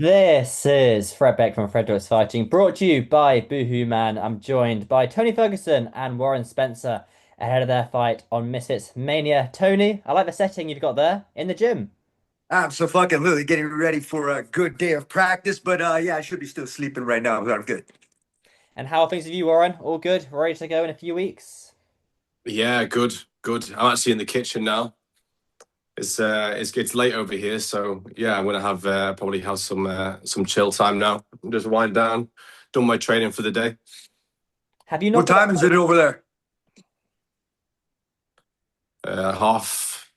This is Fred Beck from Fred Does Fighting, brought to you by Boohoo Man. I'm joined by Tony Ferguson and Warren Spencer ahead of their fight on Misfits Mania. Tony, I like the setting you've got there in the gym. I'm so fucking literally getting ready for a good day of practice, but yeah, I should be still sleeping right now, but I'm good. And how are things with you, Warren? All good? Ready to go in a few weeks? Yeah, good, good. I'm actually in the kitchen now. It's late over here, so yeah, I'm gonna have probably have some chill time now. Just wind down, done my training for the day. Have you not What got a time is it over there? Half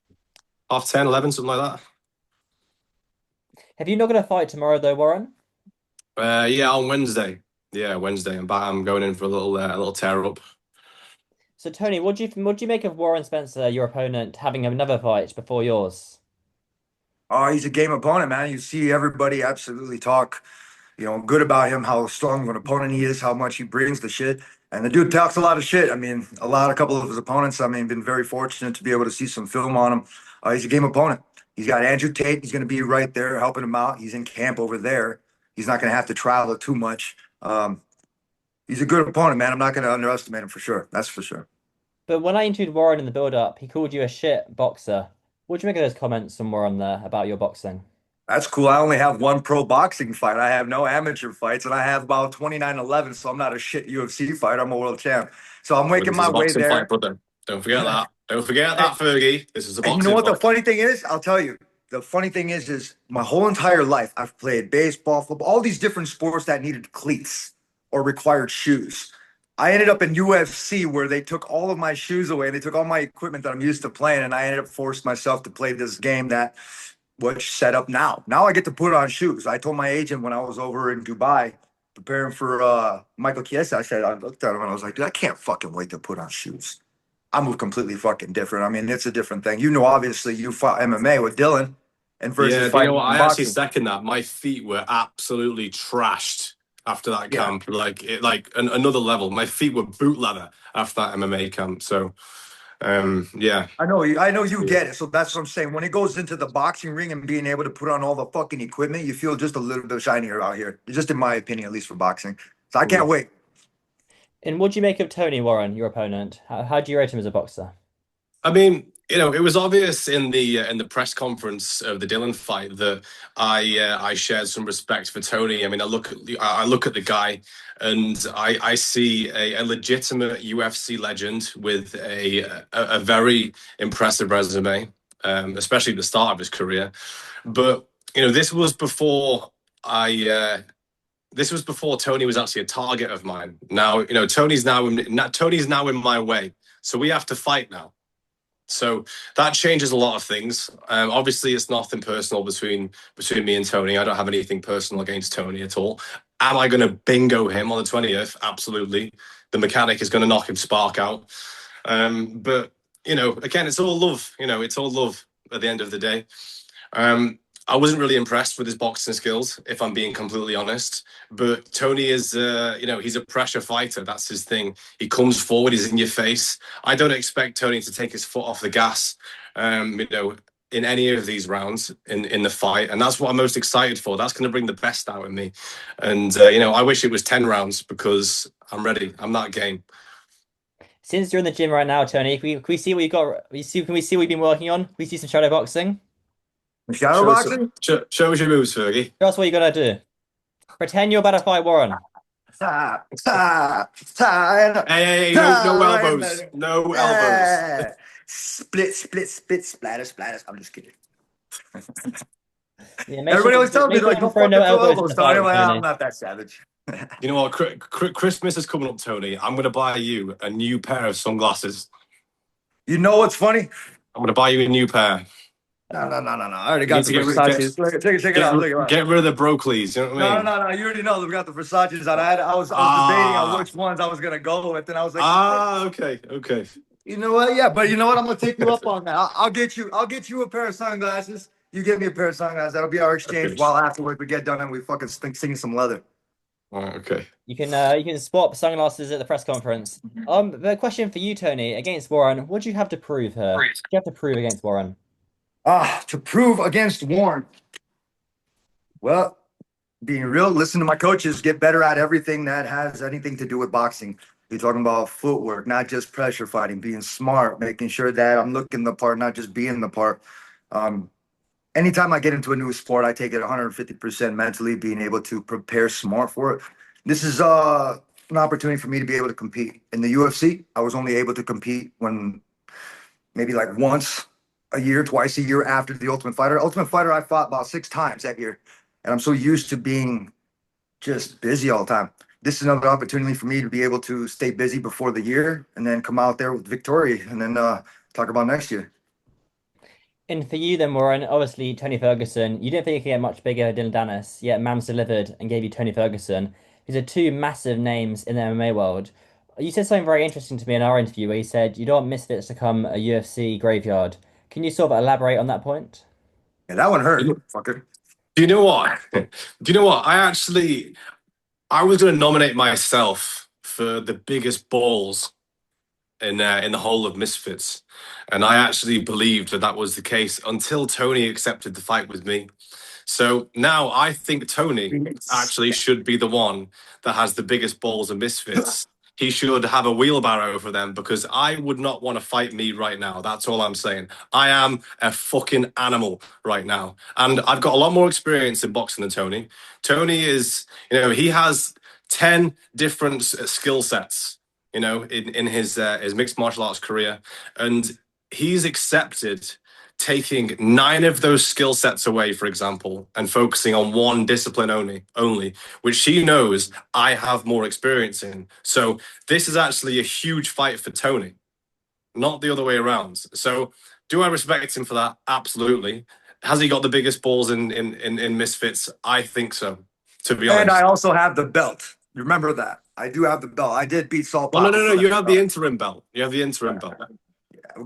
10, 11, something like have you not got a fight tomorrow though, Warren? that. Yeah, on Wednesday. Yeah, Wednesday. I'm going in for a little tear up. So Tony, what do you make of Warren Spencer, your opponent, having another fight before yours? Oh, he's a game opponent, man. You see everybody absolutely talk, good about him, how strong of an opponent he is, how much he brings the shit. And the dude talks a lot of shit. I mean, a couple of his opponents, been very fortunate to be able to see some film on him. He's a game opponent. He's got Andrew Tate. He's going to be right there helping him out. He's in camp over there. He's not going to have to travel too much. He's a good opponent, man. I'm not going to underestimate him for sure. That's for sure. But when I interviewed Warren in the build-up, he called you a shit boxer. What do you make of those comments from Warren there about your boxing? That's cool. I only have one pro boxing fight. I have no amateur fights, and I have about 29-11. So I'm not a shit UFC fighter. I'm a world champ. So I'm Well, making this is my a way boxing fight, there. brother. Don't forget that. Don't forget And, that, Fergie. This is a and you know boxing what the fight. funny thing is? I'll tell you. The funny thing is my whole entire life I've played baseball, football, all these different sports that needed cleats or required shoes. I ended up in UFC where they took all of my shoes away. They took all my equipment that I'm used to playing, and I ended up forcing myself to play this game that was set up now. Now I get to put on shoes. I told my agent when I was over in Dubai preparing for Michael Chiesa, I looked at him and I was like, dude, I can't fucking wait to put on shoes. I move completely fucking different. I mean, it's a different thing. You know, obviously you fought MMA with Dylan and versus Yeah, do you know fighting what? in I actually boxing. second that. My feet were absolutely trashed after that Yeah. camp. Another level. My feet were boot leather after that MMA camp. So, yeah. I know you Yeah. get it. So that's what I'm saying. When it goes into the boxing ring and being able to put on all the fucking equipment, you feel just a little bit shinier out here. Just in my opinion, at least for boxing. So I can't Mm. wait. And what do you make of Tony Warren, your opponent? How do you rate him as a boxer? I mean, it was obvious in the press conference of the Dylan fight that I shared some respect for Tony. I mean, I look at the guy, and I see a legitimate UFC legend with a very impressive resume, especially at the start of his career. But this was before I. This was before Tony was actually a target of mine. Now, Tony's now in my way, so we have to fight now. So that changes a lot of things. Obviously, it's nothing personal between me and Tony. I don't have anything personal against Tony at all. Am I going to bingo him on the 20th? Absolutely. The mechanic is going to knock him spark out. But again, it's all love. It's all love at the end of the day. Um, I wasn't really impressed with his boxing skills, if I'm being completely honest. But Tony is, he's a pressure fighter. That's his thing. He comes forward, he's in your face. I don't expect Tony to take his foot off the gas, in any of these rounds in the fight. And that's what I'm most excited for. That's going to bring the best out of me. And, I wish it was 10 rounds because I'm ready. I'm that game. Since you're in the gym right now, Tony, can we see what you got? Can we see what you've been working on? Can we see some shadow boxing? Shadow Show us, boxing? show us your moves, Fergie. Show us what you're gonna do. Pretend you're about to fight Warren. Ta, ta, ta, Hey, hey, hey, no ta, right in elbows. there. No elbows. Yeah. Split, split, split, splatter, splatter. I'm just kidding. Yeah, Everybody always tells me, make sure like, you don't throw no fucking throw elbows in elbows, the Tony. fight, I'm like, "Ah, I'm Tony. not that savage. You know what? Christmas is coming up, Tony. I'm going to buy you a new pair of sunglasses. You know what's funny? I'm going to buy you a new pair. No, no, no, no, no. I already You need got to the get Versace's. Check it out. Look, it out. get rid of the Brocleys. You know what I No, mean? no, no, no. You already know that we got the Versace's on. I was debating on Ah, which ones I was gonna go with, and I was like, okay, okay. you know what? Yeah, but you know what? I'm gonna take you up on that. I'll get you a pair of sunglasses. You get me a pair of sunglasses. That'll be our exchange. Okay. While afterwards we get done and we fucking sing some leather. All right, okay. You can swap sunglasses at the press conference. The question for you, Tony, against Warren, what do you have to prove here? What do you have to prove against Warren? To prove against Warren. Well, being real, listen to my coaches, get better at everything that has anything to do with boxing. You're talking about footwork, not just pressure fighting, being smart, making sure that I'm looking the part, not just being the part. Um, Anytime I get into a new sport, I take it 150% mentally, being able to prepare smart for it. This is an opportunity for me to be able to compete. In the UFC, I was only able to compete when maybe like once a year, twice a year after the Ultimate Fighter. Ultimate Fighter, I fought about 6 times that year. And I'm so used to being just busy all the time. This is another opportunity for me to be able to stay busy before the year and then come out there with victory and then talk about next year. And for you then, Warren, obviously Tony Ferguson, you didn't think you could get much bigger than Dylan Dennis, yet Mams delivered and gave you Tony Ferguson. These are two massive names in the MMA world. You said something very interesting to me in our interview where you said you don't want Misfits to become a UFC graveyard. Can you sort of elaborate on that point? And that one hurt, Do fucker. you know what? Do you know what? I was going to nominate myself for the biggest balls in the whole of Misfits, and I actually believed that that was the case until Tony accepted the fight with me. So now I think Tony actually should be the one that has the biggest balls of Misfits. He should have a wheelbarrow for them because I would not want to fight me right now. That's all I'm saying. I am a fucking animal right now. And I've got a lot more experience in boxing than Tony. Tony is, he has 10 different skill sets, in his mixed martial arts career. And he's accepted taking 9 of those skill sets away, for example, and focusing on one discipline only, which he knows I have more experience in. So this is actually a huge fight for Tony, not the other way around. So do I respect him for that? Absolutely. Has he got the biggest balls in Misfits? I think so, to be And I honest. also have the belt. Remember that. I do have the belt. I did beat Saul Oh, no, Poppy no, no. for that You have the belt. interim belt. You have the interim belt.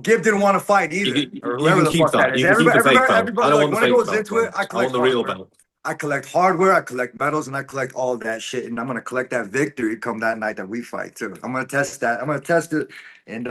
Gibb didn't want to fight You, either, or you whoever can the keep fuck that that. is. You can keep the fake belt. I Everybody, don't like want the when it fake goes belt, into it, bro. I I want collect the real hardware. belt. I collect hardware, I collect medals, and I collect all that shit. And I'm gonna collect that victory come that night that we fight too. I'm gonna test that. I'm gonna test it. And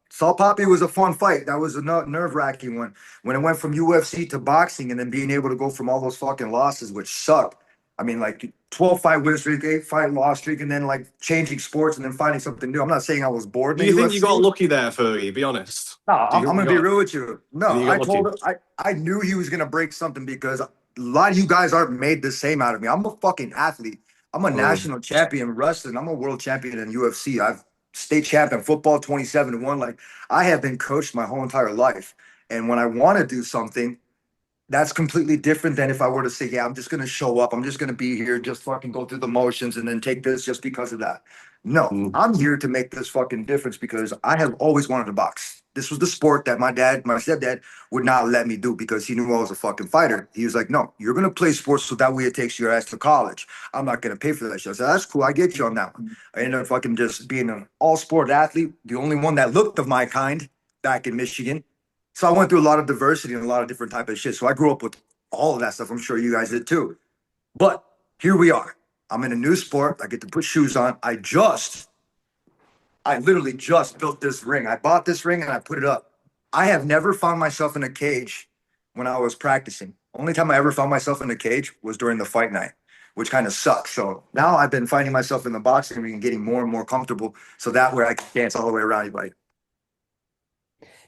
Saul Poppy was a fun fight. That was a nerve wracking one. When it went from UFC to boxing, and then being able to go from all those fucking losses, which sucked. I mean, like 12 fight win streak, 8 fight loss streak, and then like changing sports and then finding something new. I'm not saying I was bored Do in you the think you UFC. got lucky there, Fergie? Be honest. No, Do you I'm think gonna be real with you. you No, think you I got lucky? told her I knew he was gonna break something because a lot of you guys aren't made the same out of me. I'm a fucking athlete. I'm a Mm. national champion in wrestling. I'm a world champion in UFC. I've state champion football 27-1. Like I have been coached my whole entire life. And when I want to do something, that's completely different than if I were to say, yeah, I'm just gonna show up. I'm just gonna be here, just fucking go through the motions and then take this just because of that. No, Mm. I'm here to make this fucking difference because I have always wanted to box. This was the sport that my stepdad would not let me do because he knew I was a fucking fighter. He was like, no, you're gonna play sports so that way it takes your ass to college. I'm not gonna pay for that shit. I said, that's cool, I get you on that one. I ended up fucking just being an all-sport athlete, the only one that looked of my kind back in Michigan. So I went through a lot of diversity and a lot of different type of shit. So I grew up with all of that stuff. I'm sure you guys did too. But here we are. I'm in a new sport. I get to put shoes on. I literally just built this ring. I bought this ring and I put it up. I have never found myself in a cage when I was practicing. Only time I ever found myself in a cage was during the fight night, which kind of sucks. So now I've been finding myself in the boxing ring and getting more and more comfortable. So that way I can dance all the way around anybody.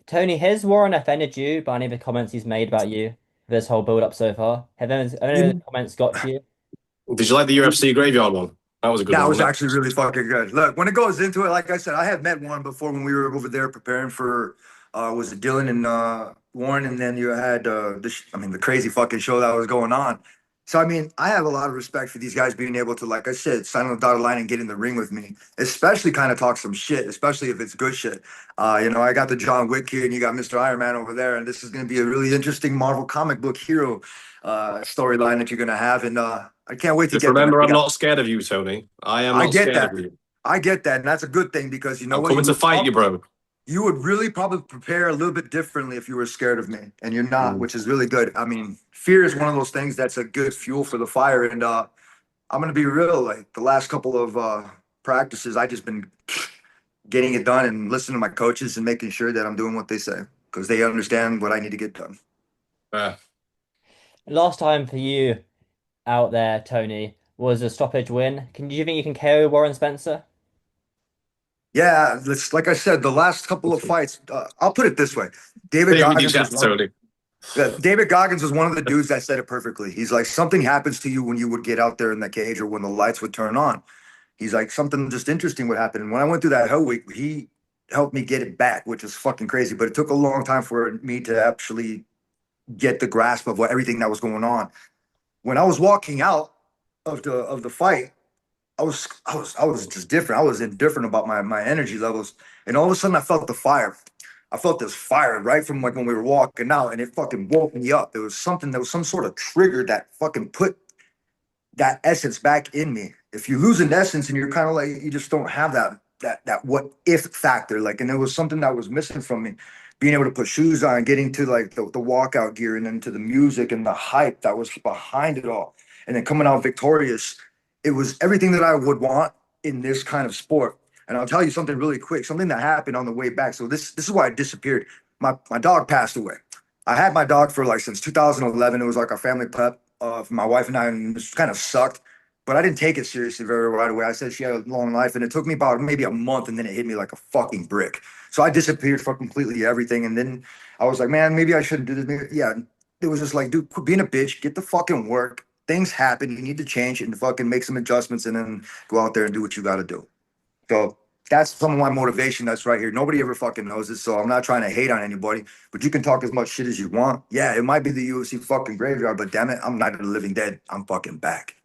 Tony, has Warren offended you by any of the comments he's made about you for this whole build up so far? Have any of the You comments got to you? Did you like the UFC graveyard one? That was a good That one, was wasn't actually really fucking good. Look, when it goes into it, like I said, I have met one before when we were over there preparing for was it Dylan and Warren, and then you had the crazy fucking show that was going on. So I mean, I have a lot of respect for these guys being able to, like I said, sign on the dotted line and get in the ring with me, especially kind of talk some shit, especially if it's good shit. I got the John Wick here, and you got Mr. Iron Man over there, and this is going to be a really interesting Marvel comic book hero storyline that you're going to have, and I can't wait to Just get there. remember, I'm not scared of you, Tony. I am I not get scared of that. you. I get that, and that's a good thing because you know I'm what? coming to fight you, bro. You would really probably prepare a little bit differently if you were scared of me, and you're not, Mm. which is really good. I mean, fear is one of those things that's a good fuel for the fire. And I'm gonna be real. Like the last couple of practices, I just been getting it done and listening to my coaches and making sure that I'm doing what they say because they understand what I need to get done. Uh, Last time for you. out there, Tony, was a stoppage win. Do you think you can KO Warren Spencer? Yeah, like I said, the last couple of fights. I'll put it this way: David David, you Goggins was chat, one. Tony. David Goggins was one of the dudes that said it perfectly. He's like, something happens to you when you would get out there in the cage or when the lights would turn on. He's like, something just interesting would happen. And when I went through that hell week, he helped me get it back, which is fucking crazy. But it took a long time for me to actually get the grasp of what everything that was going on. When I was walking out of the fight, I was just different. I was indifferent about my energy levels, and all of a sudden I felt the fire. I felt this fire right from like when we were walking out, and it fucking woke me up. There was something, there was some sort of trigger that fucking put that essence back in me. If you lose an essence and you're kind of like you just don't have that what if factor, like, and there was something that was missing from me. Being able to put shoes on, getting to like the walkout gear, and then to the music and the hype that was behind it all, and then coming out victorious. It was everything that I would want in this kind of sport. And I'll tell you something really quick, something that happened on the way back. So this is why I disappeared. My dog passed away. I had my dog for like since 2011. It was like a family pet of my wife and I, and it kind of sucked. But I didn't take it seriously very right away. I said she had a long life, and it took me about maybe a month, and then it hit me like a fucking brick. So I disappeared for completely everything, and then I was like, man, maybe I shouldn't do this. Maybe, yeah, it was just like, dude, quit being a bitch, get the fucking work. Things happen, you need to change and fucking make some adjustments, and then go out there and do what you got to do. So that's some of my motivation that's right here. Nobody ever fucking knows this, so I'm not trying to hate on anybody, but you can talk as much shit as you want. Yeah, it might be the UFC fucking graveyard, but damn it, I'm not the living dead. I'm fucking back.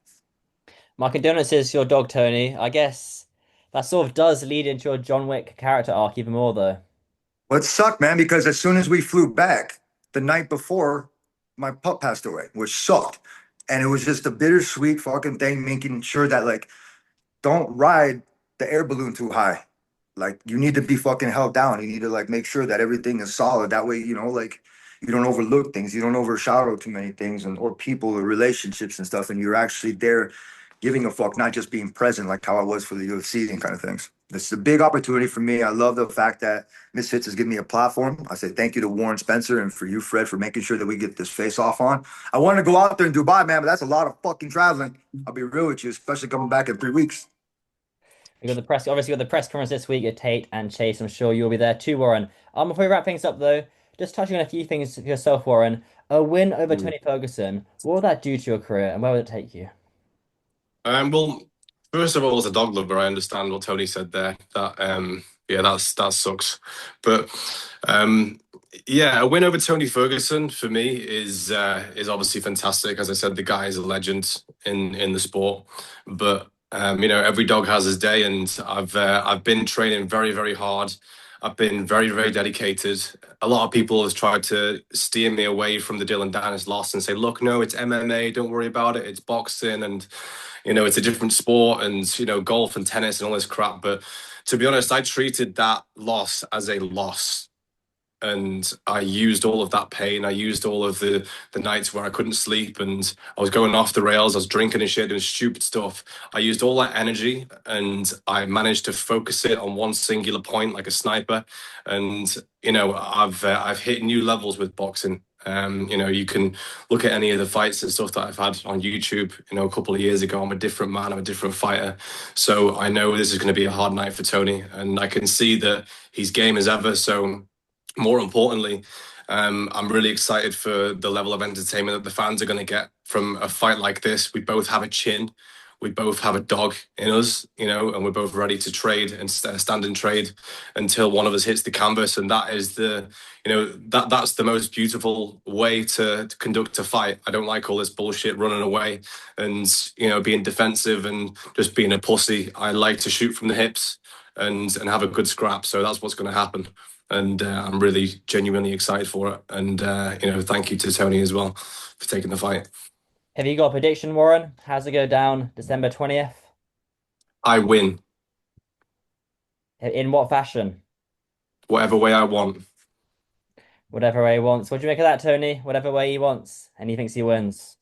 My condolences to your dog, Tony. I guess that sort of does lead into your John Wick character arc even more, though. Well, it sucked, man, because as soon as we flew back the night before, my pup passed away, which sucked. And it was just a bittersweet fucking thing, making sure that like don't ride the air balloon too high. Like you need to be fucking held down. You need to like make sure that everything is solid. That way, like you don't overlook things. You don't overshadow too many things and or people or relationships and stuff. And you're actually there giving a fuck, not just being present like how I was for the UFC and kind of things. This is a big opportunity for me. I love the fact that Misfits has given me a platform. I say thank you to Warren Spencer and for you, Fred, for making sure that we get this face off on. I want to go out there in Dubai, man, but that's a lot of fucking traveling. I'll be real with you, especially coming back in 3 weeks. We got the press, obviously, got the press conference this week at Tate and Chase. I'm sure you'll be there too, Warren. Before we wrap things up, though, just touching on a few things for yourself, Warren. A win over Tony Ferguson, what will that do to your career and where will it take you? Well, first of all, as a dog lover, I understand what Tony said there. Yeah, that sucks. But yeah, a win over Tony Ferguson for me is obviously fantastic. As I said, the guy is a legend in the sport. But every dog has his day, and I've been training very, very hard. I've been very, very dedicated. A lot of people have tried to steer me away from the Dylan Dennis loss and say, look, no, it's MMA, don't worry about it. It's boxing and, it's a different sport and, golf and tennis and all this crap. But to be honest, I treated that loss as a loss. And I used all of that pain. I used all of the nights where I couldn't sleep and I was going off the rails. I was drinking and shit, doing stupid stuff. I used all that energy and I managed to focus it on one singular point like a sniper. And I've hit new levels with boxing. You can look at any of the fights and stuff that I've had on YouTube. A couple of years ago, I'm a different man. I'm a different fighter. So I know this is going to be a hard night for Tony, and I can see that he's game as ever. So more importantly, I'm really excited for the level of entertainment that the fans are going to get from a fight like this. We both have a chin. We both have a dog in us, and we're both ready to trade and stand and trade until one of us hits the canvas. And that is that's the most beautiful way to conduct a fight. I don't like all this bullshit running away and, being defensive and just being a pussy. I like to shoot from the hips and have a good scrap. So that's what's going to happen. And I'm really genuinely excited for it. And thank you to Tony as well for taking the fight. Have you got a prediction, Warren? How's it go down December 20th? I win In what fashion? whatever way I want. Whatever way he wants. What do you make of that, Tony? Whatever way he wants. And he thinks he wins.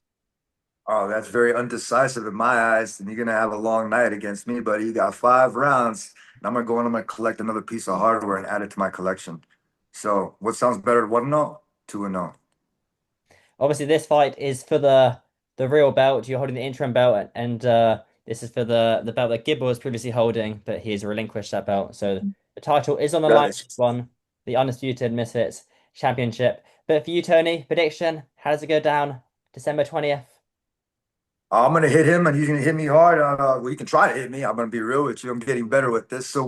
Oh, that's very undecisive in my eyes. And you're gonna have a long night against me, buddy. You got 5 rounds. And I'm gonna go and I'm gonna collect another piece of hardware and add it to my collection. So what sounds better? 1-0, 2-0. Obviously, this fight is for the the real belt. You're holding the interim belt, and this is for the belt that Gibber was previously holding, but he's relinquished that belt. So the title is on the line. Congratulations. One, the undisputed Misfits Championship. But for you, Tony, prediction: how does it go down? December 20th. I'm gonna hit him, and he's gonna hit me hard. Well, he can try to hit me. I'm gonna be real with you. I'm getting better with this, so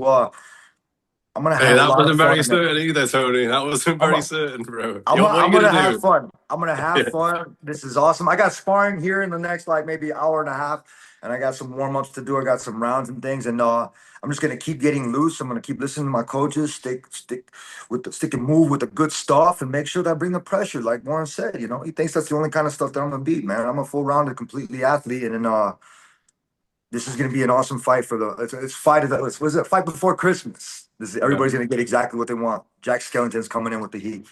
I'm gonna Hey, have a that lot of wasn't fun. very certain either, Tony. That wasn't I'm very a, certain, bro. What are I'm you gonna gonna have do? fun. I'm gonna have fun. This is awesome. I got sparring here in the next like maybe hour and a half, and I got some warm ups to do. I got some rounds and things, and I'm just gonna keep getting loose. I'm gonna keep listening to my coaches, stick and move with the good stuff, and make sure that I bring the pressure. Like Warren said, he thinks that's the only kind of stuff that I'm gonna beat, man. I'm a full rounded, completely athlete, and then this is gonna be an awesome fight for the. It's fight of the. Was it fight before Christmas? Yeah. Everybody's gonna get exactly what they want. Jack Skellington's coming in with the heat.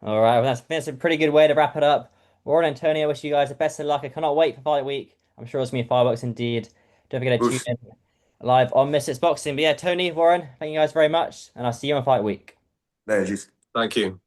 All right, well, that's a pretty good way to wrap it up. Warren and Tony, I wish you guys the best of luck. I cannot wait for fight week. I'm sure it's gonna be fireworks indeed. Don't forget to tune Bruce, in live on Misfits Boxing. But yeah, Tony, Warren, thank you guys very much, and I'll see you on fight week. there, Thank you.